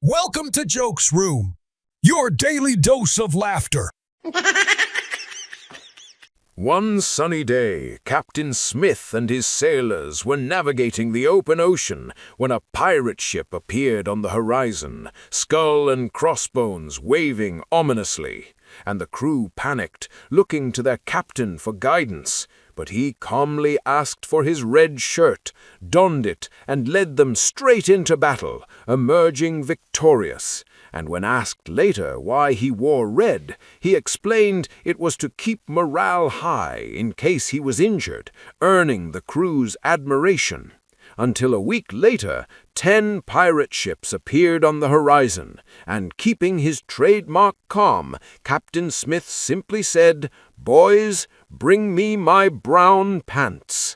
Welcome to Jokes Room, your daily dose of laughter. One sunny day, Captain Smith and his sailors were navigating the open ocean when a pirate ship appeared on the horizon, skull and crossbones waving ominously, and the crew panicked, looking to their captain for guidance. But he calmly asked for his red shirt, donned it, and led them straight into battle, emerging victorious. And when asked later why he wore red, he explained it was to keep morale high in case he was injured, earning the crew's admiration. Until a week later, 10 pirate ships appeared on the horizon, and keeping his trademark calm, Captain Smith simply said, "Boys, bring me my brown pants."